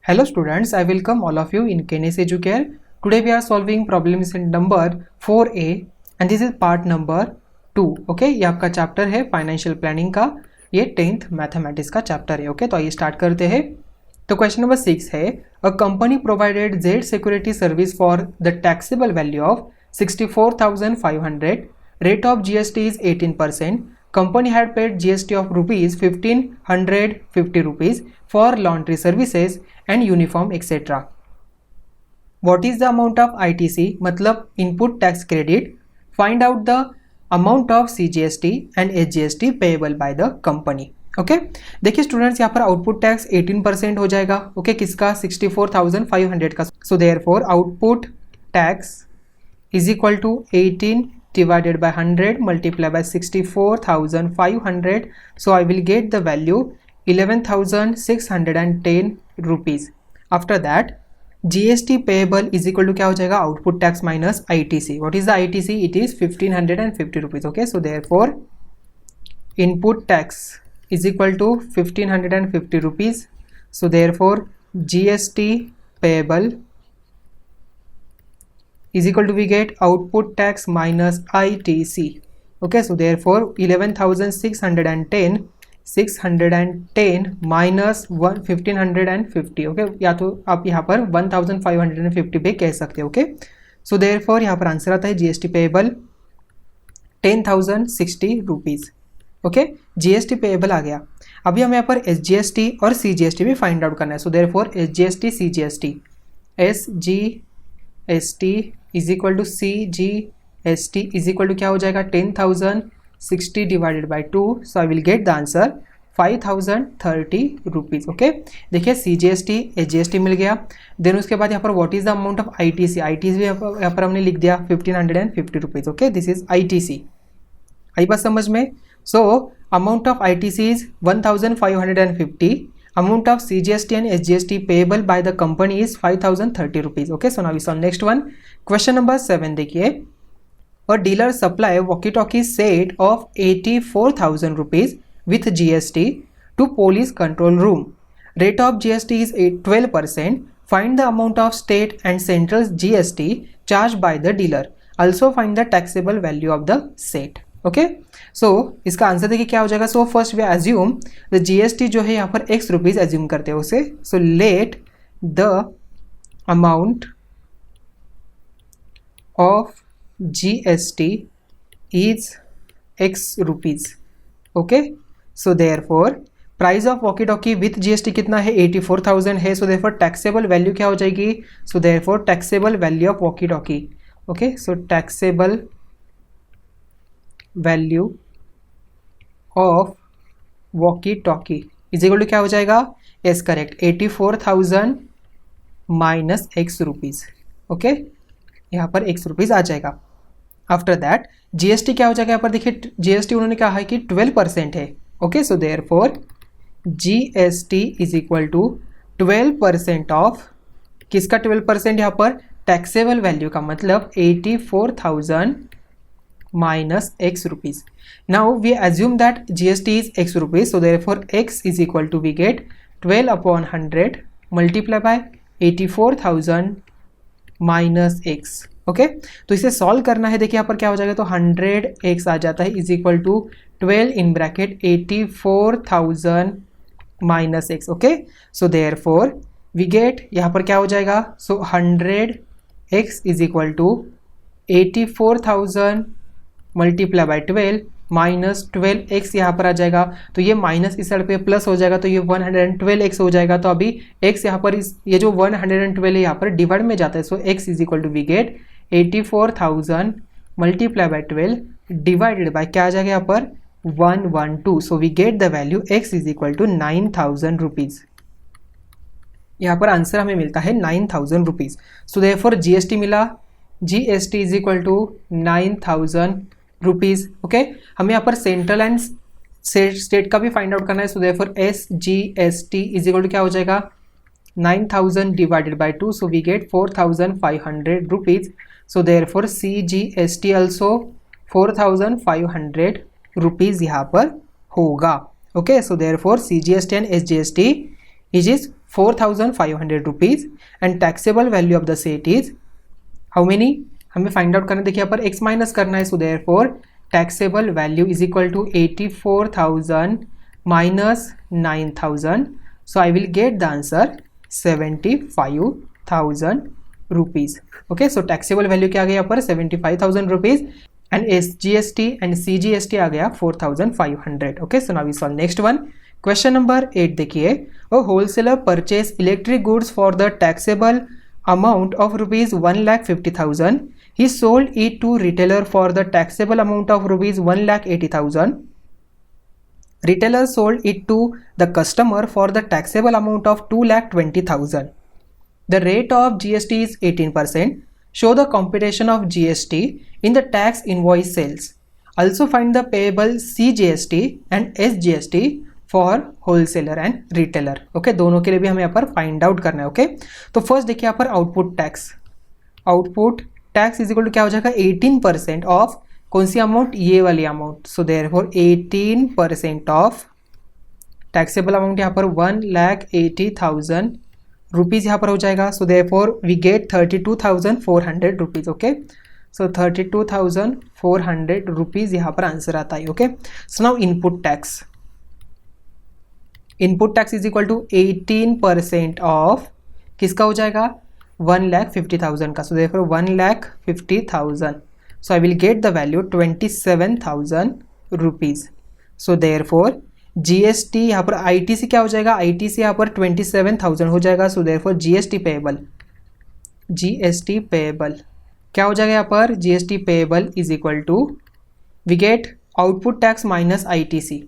Hello students, I welcome all of you in KNS Educare. Today we are solving problems in number 4A and this is part number 2. Okay, ये आपका chapter है financial planning का, ये 10th mathematics का chapter है. Okay, तो आइए start करते हैं. तो क्वेश्चन नंबर 6 है, a company provided Z security service for the taxable value of 64,500. Rate of GST is 18%. Company had paid GST of rupees 1,550 rupees for laundry services and uniform etc. What is the amount of ITC मतलब input tax credit? Find out the amount of CGST and SGST payable by the company. Okay देखिए students, यहाँ पर output tax 18% हो जाएगा. Okay किसका? 64,500 का. So therefore output tax is equal to 18 divided by 100 multiplied by 64,500. So I will get the value 11,610 rupees. After that GST payable is equal to क्या हो जाएगा? Output tax minus ITC. What is the ITC? It is 1,550 rupees. Okay, so therefore input tax is equal to 1,550 rupees. So therefore GST payable is equal to we get output tax minus ITC. Okay, so therefore 11,610 minus 1,550. okay, या तो आप यहाँ पर 1,550 पे कह सकते हो. Okay so therefore यहाँ पर आंसर आता है GST payable 10,060 rupees. Okay GST payable आ गया. अभी हमें यहाँ पर SGST और CGST भी फाइंड आउट करना है. So therefore SGST CGST SGST is equal to CGST is equal to क्या हो जाएगा? 10,060 divided by 2. So I will get the answer 5,030 rupees. Okay देखिए CGST SGST मिल गया. देन उसके बाद यहाँ पर what is the amount of ITC. ITC भी यहाँ पर हमने लिख दिया 1,550 rupees. Okay this is ITC. आई बात समझ में? So amount of ITC is 1,550. Amount of CGST and SGST payable by the company is 5,030 rupees. Okay, so now we solve next one. Question number 7 देखिए, a dealer supply walkie-talkie set of 84,000 rupees with GST to police control room. Rate of GST is 12%. Find the amount of state and central GST charged by the dealer. Also find the taxable value of the set. Okay so इसका answer देखिए क्या हो जाएगा. So first we assume the GST जो है यहाँ पर X rupees assume करते हैं उसे. So let the amount of GST is X rupees. Okay so therefore price of walkie talkie with GST कितना है? 84,000 है. सो देयरफॉर टैक्सेबल वैल्यू क्या हो जाएगी? So therefore taxable value of walkie talkie. Okay so taxable value of walkie talkie is equal to क्या हो जाएगा? Yes correct, 84,000 minus X rupees. Okay यहाँ पर X रुपीज़ आ जाएगा. आफ्टर दैट GST क्या हो जाएगा? यहाँ पर देखिए GST उन्होंने कहा है कि 12% है. Okay so therefore GST is equal to 12% of किसका? 12% यहाँ पर टैक्सेबल वैल्यू का, मतलब 84,000 minus X rupees. Now we assume that GST is X rupees, so therefore X is equal to we get 12 upon 100 multiplied by 84,000 minus X. Okay तो इसे solve करना है. देखिए यहाँ पर क्या हो जाएगा? तो 100X आ जाता है is equal to 12 in bracket 84,000 minus X. Okay so therefore we get यहाँ पर क्या हो जाएगा? So 100X is equal to 84,000 multiply by 12 minus 12X यहाँ पर आ जाएगा. तो ये माइनस इस साइड पे प्लस हो जाएगा, तो ये 112X हो जाएगा. तो अभी X यहाँ पर ये जो 112 है यहाँ पर डिवाइड में जाता है. So X is equal to we get 84,000 multiply by 12 divided by क्या आ जाएगा यहाँ पर? 112. So we get the value X is equal to 9,000 rupees. यहाँ पर आंसर हमें मिलता है 9,000 रुपीज़. सो देयरफॉर GST मिला, GST is equal to 9,000 rupees. Okay हमें यहाँ पर सेंट्रल एंड स्टेट का भी फाइंड आउट करना है. So therefore SGST is equal to क्या हो जाएगा? 9,000 divided by 2. So we get 4,500 rupees. So therefore CGST also 4,500 rupees यहाँ पर होगा. Okay so therefore CGST and SGST which is 4,500 rupees and taxable value of the set is how many, हमें find out करना, देखिए यहाँ पर x minus करना है, so therefore taxable value is equal to 84,000 minus 9,000, so I will get the answer 75,000 rupees. Okay, so taxable value क्या आ गया यहाँ पर 75,000 rupees and SGST and CGST आ गया 4,500. Okay, so now we solve next one. Question number 8 देखिए, a wholesaler purchase electric goods for the taxable amount of rupees 1,50,000. He sold it to retailer for the taxable amount of rupees 1,80,000. Retailer sold it to the customer for the taxable amount of 2,20,000. The rate of GST is 18%. Show the computation of GST in the tax invoice sales. Also find the payable CGST and SGST for wholesaler and retailer. Okay, दोनों के लिए भी हमें यहाँ पर find out करना है. Okay, तो फर्स्ट देखिए यहाँ पर output tax is equal to क्या हो जाएगा 18% ऑफ कौन सी अमाउंट, ये वाली amount. So therefore 18% of taxable amount यहाँ पर 1,80,000 रुपीज़ यहाँ पर हो जाएगा. So therefore we get 32,400 rupees. Okay, so 32,400 rupees यहाँ पर आंसर आता है. Okay, so now input tax is equal to 18% of किसका हो जाएगा 1,50,000 का. So therefore 1,50,000, so I will get the value 27,000 rupees. So therefore GST यहाँ पर ITC क्या हो जाएगा, ITC यहाँ पर 27,000 हो जाएगा. सो देयरफॉर GST पेएबल क्या हो जाएगा यहाँ पर, GST payable is equal to we get output tax minus ITC.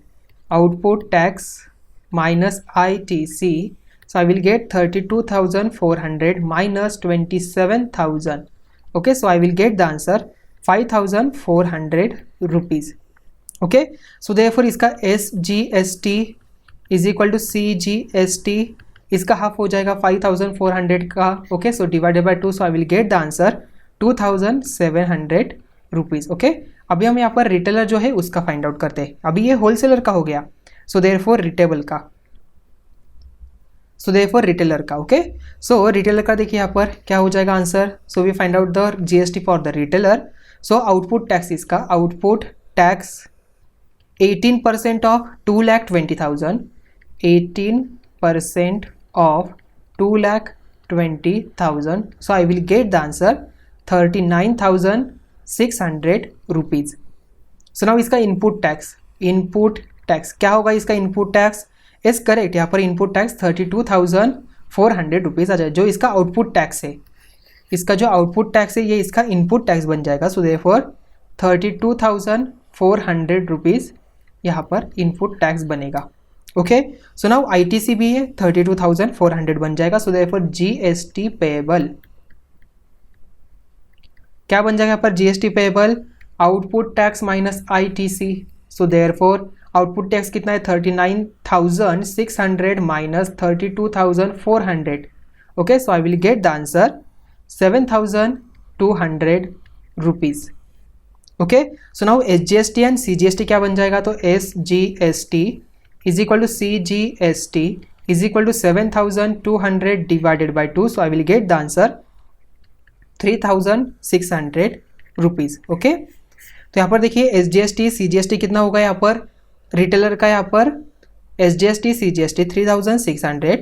So I will get 32,400 minus 27,000. Okay, so I will get the answer 5,400 rupees. Okay, so therefore इसका SGST is equal to CGST, इसका half हो जाएगा 5,400 का. Okay, so divided by 2, so I will get the answer 2,700 rupees. Okay, अभी हम यहाँ पर retailer जो है उसका फाइंड आउट करते हैं. अभी ये होलसेलर का हो गया, सो देयरफॉर रिटेलर का. ओके, सो रिटेलर का देखिए यहाँ पर क्या हो जाएगा answer. So we find out the GST for the retailer. So output tax, इसका output tax 18% of 2,20,000, 18% of 2,20,000. So I will get the answer 39,600 rupees. So now इसका इनपुट टैक्स क्या होगा, इसका इनपुट टैक्स इज करेक्ट, यहाँ पर input tax 32,400 rupees आ जाए, जो इसका आउटपुट टैक्स है. इसका जो आउटपुट टैक्स है ये इसका इनपुट टैक्स बन जाएगा. सो देयरफॉर 32,400 रुपीज़ यहाँ पर इनपुट टैक्स बनेगा. ओके, सो नाउ ITC भी है 32,400 बन जाएगा. सो देयरफॉर GST पेएबल क्या बन जाएगा यहाँ पर, GST payable output tax minus ITC. So therefore output tax कितना है 39,600 minus 32,400. Okay, so I will get the answer 7,200 rupees. Okay, so now SGST and CGST क्या बन जाएगा, तो SGST is equal to CGST is equal to 7,200 divided by 2. So I will get the answer 3,600 rupees. Okay, तो यहाँ पर देखिए SGST CGST कितना होगा यहाँ पर, रिटेलर का यहाँ पर SGST CGST 3,600,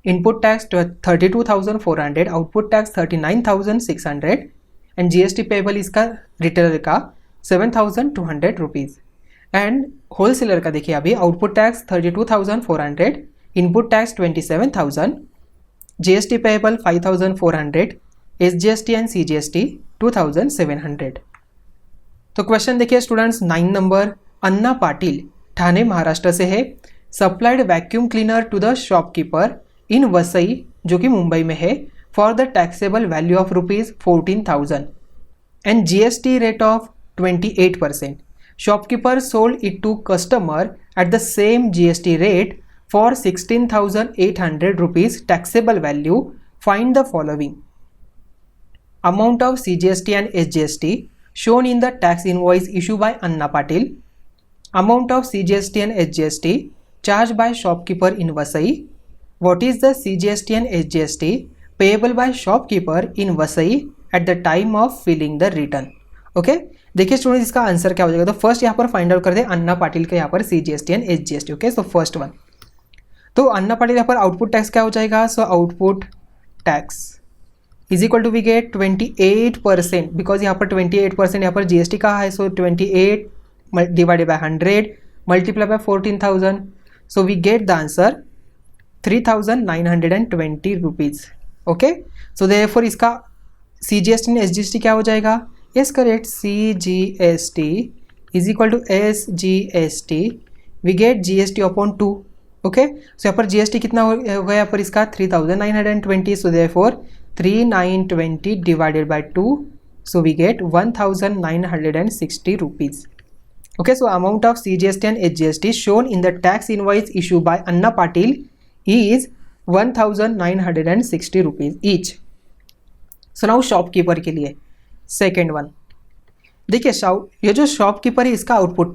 input tax 32,400, output tax 39,600 and GST payable इसका रिटेलर का 7,200 रुपीज़. एंड होलसेलर का देखिए अभी output tax 32,400, input tax 27,000, GST payable 5,400, SGST and CGST 2,700. तो क्वेश्चन देखिए स्टूडेंट्स 9 नंबर, अन्ना पाटिल ठाणे महाराष्ट्र से है. Supplied vacuum cleaner to the shopkeeper in Vasai जो कि मुंबई में है for the taxable value of ₹14,000 and GST rate of 28%. Shopkeeper sold it to customer at the same GST rate for 16,800 rupees taxable value. Find the following amount of CGST and SGST shown in the tax invoice issued by Anna Patil, amount of CGST and SGST charged by shopkeeper in Vasai, what is the CGST and SGST payable by shopkeeper in Vasai at the time of filling the return. Okay, देखिए student इसका आंसर क्या हो जाएगा। तो first यहाँ पर find out कर दे अन्ना पाटिल का यहाँ पर CGST and SGST। Okay, so first one, तो अन्ना पाटिल यहाँ पर आउटपुट टैक्स क्या हो जाएगा। So output tax is equal to we get 28%, because यहाँ पर 28% यहाँ पर GST का है। So 28 divided by 100 multiply by 14,000, so we get the answer 3,920 rupees. Okay, so therefore इसका CGST एंड SGST क्या हो जाएगा। Yes correct, CGST is equal to SGST, we get GST upon 2। Okay, so यहाँ पर GST कितना हो गया यहाँ पर इसका 3,920, so therefore 3,920 divided by 2, so we get 1,960 rupees. Okay, so amount of CGST and SGST shown in the tax invoice issued by Anna Patil is 1,960 rupees each. So now shopkeeper के लिए second one, देखिए ये जो shopkeeper है इसका output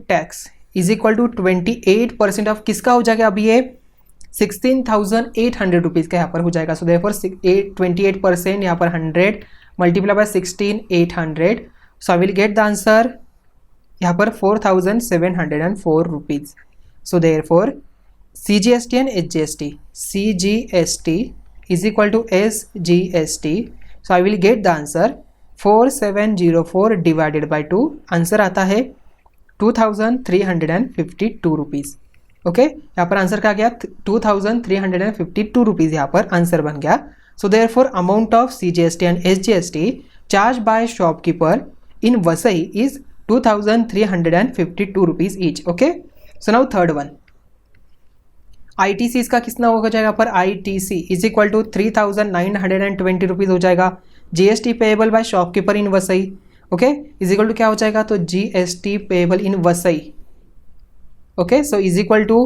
tax is equal to 28% of किसका हो जाएगा। अभी ये 16,800 रुपीज़ का यहाँ पर हो जाएगा। सो देयरफॉर 28% यहाँ पर 100 multiply by 16,800, so I will get the answer यहाँ पर 4,704 rupees. So therefore CGST and SGST, CGST is equal to SGST, so I will get the answer 4,704 divided by 2, answer आता है 2,352 रुपीज़। ओके, यहाँ पर answer क्या गया 2,352 rupees यहाँ पर आंसर बन गया। So therefore amount of CGST and SGST charge by shopkeeper in Vasai is 2,352 rupees each. Okay, so now third one, ITC इसका कितना हो जाएगा पर ITC is equal to 3,920 rupees हो जाएगा। GST payable by shopkeeper in Vasai, okay, is equal to क्या हो जाएगा तो GST payable in Vasai. Okay, so is equal to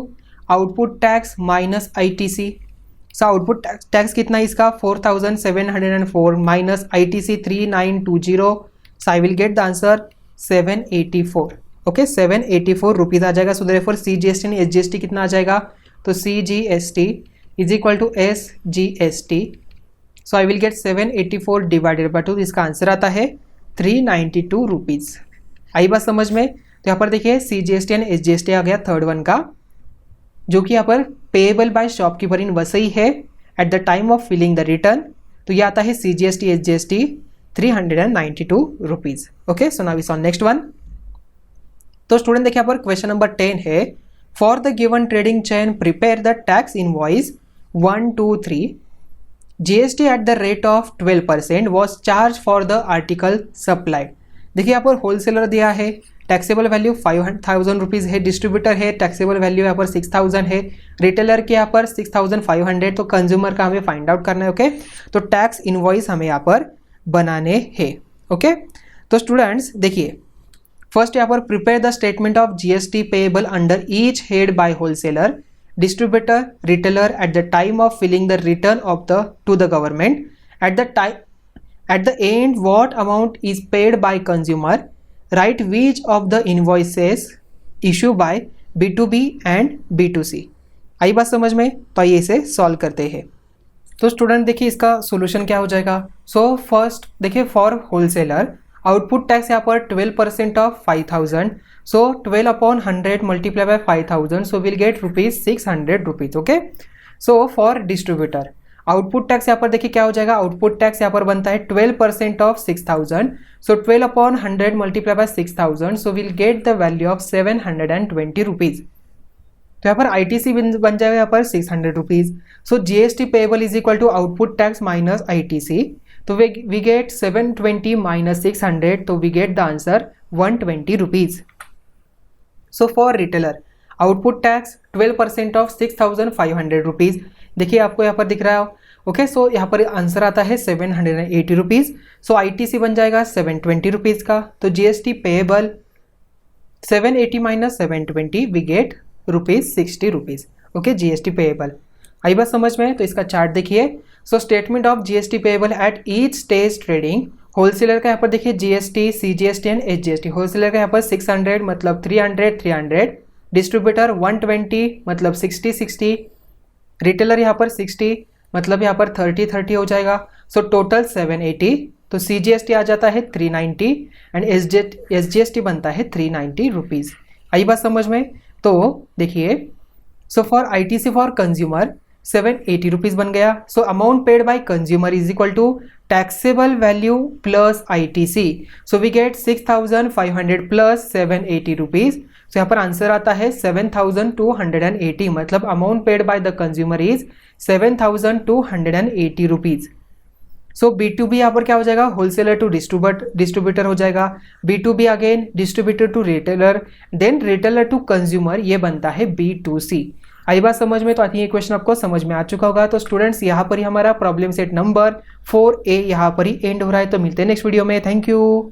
output tax minus ITC। So output tax कितना इसका 4,704 minus ITC 3,920, so I will get the answer 784। Okay, 784 rupees आ जाएगा। So therefore CGST and SGST कितना आ जाएगा तो CGST is equal to SGST, so I will get 784 divided by 2, इसका answer आता है 392 रुपीज़। आई बात समझ में। तो यहाँ पर देखिए CGST एंड SGST आ गया थर्ड वन का, जो कि यहाँ पर payable by shopkeeper in Vasai है at the time of filling the return, तो ये आता है CGST SGST 392 rupees. Okay, so now is on next one. तो स्टूडेंट देखिए यहाँ पर क्वेश्चन नंबर 10 है, for the given trading chain prepare the tax invoice 1, 2, 3 GST at the rate of 12% was charge for the article supplied. देखिए यहाँ पर wholesaler दिया है, टैक्सेबल वैल्यू 5,000 रुपीज़ है, डिस्ट्रीब्यूटर है टैक्सेबल वैल्यू यहाँ पर 6,000 है, रिटेलर के यहाँ पर 6,500, तो कंज्यूमर का हमें फाइंड आउट करना है। ओके, तो टैक्स इनवॉइस हमें यहाँ पर बनाने हैं। ओके, तो स्टूडेंट्स देखिए फर्स्ट यहाँ पर prepare the statement of GST payable under each head by wholesaler, distributor, retailer at the time of filling the return of the to the government, at the end what amount is paid by consumer, right which of the invoices issue by B2B and B2C। आई बात समझ में। तो आइए इसे solve करते हैं। तो स्टूडेंट देखिए इसका सॉल्यूशन क्या हो जाएगा। सो फर्स्ट देखिए फॉर होलसेलर आउटपुट टैक्स यहाँ पर 12% of 5,000, so 12 upon 100 multiply bye 5,000, so will gate ₹600 rupees. Okay, so for distributor output tax यहाँ पर देखिए क्या हो जाएगा, आउटपुट टैक्स यहाँ पर बनता है 12% of 6,000, so 12 upon 100 multiply by 6,000, so will get the value of 720 rupees. तो यहाँ पर ITC बन जाएगा यहाँ पर 600 rupees. So GST payable is equal to output tax minus ITC, तो वी गेट 720 माइनस 600, तो we get the answer 120 rupees. So for retailer output tax 12% of 6,500 rupees, देखिए आपको यहाँ पर दिख रहा है। ओके, सो यहाँ पर आंसर आता है 780 रुपीज़। सो ITC बन जाएगा 720 रुपीज़ का, तो GST payable 780 minus 720 we get ₹60 rupees. Okay, GST payable. आई बात समझ में। तो इसका चार्ट देखिए। So statement of GST payable at each stage trading, wholesaler का यहाँ पर देखिए GST, CGST and SGST। Wholesaler का यहाँ पर 600 मतलब 300, डिस्ट्रीब्यूटर 120 मतलब 60, रिटेलर यहाँ पर 60, मतलब यहाँ पर 30 हो जाएगा। सो टोटल 780, तो CGST आ जाता है 390 एंड SGST बनता है 390 रुपीज़। आई बात समझ में? तो देखिए, so for ITC for consumer 780 rupees बन गया। So amount paid by consumer is equal to taxable value plus ITC। So we get 6500 plus 780 rupees. So यहाँ पर आंसर आता है 7280, मतलब amount paid by the consumer is 7280 rupees. So B2B यहाँ पर क्या हो जाएगा, होलसेलर टू डिस्ट्रीब्यूटर हो जाएगा। B2B again distributor to retailer, then retailer to consumer, ये बनता है B2C। आई बात समझ में? तो आई थिंक ये क्वेश्चन आपको समझ में आ चुका होगा। तो स्टूडेंट्स यहाँ पर ही हमारा प्रॉब्लम सेट नंबर 4A यहाँ पर ही एंड हो रहा है। तो मिलते हैं नेक्स्ट वीडियो में। Thank you.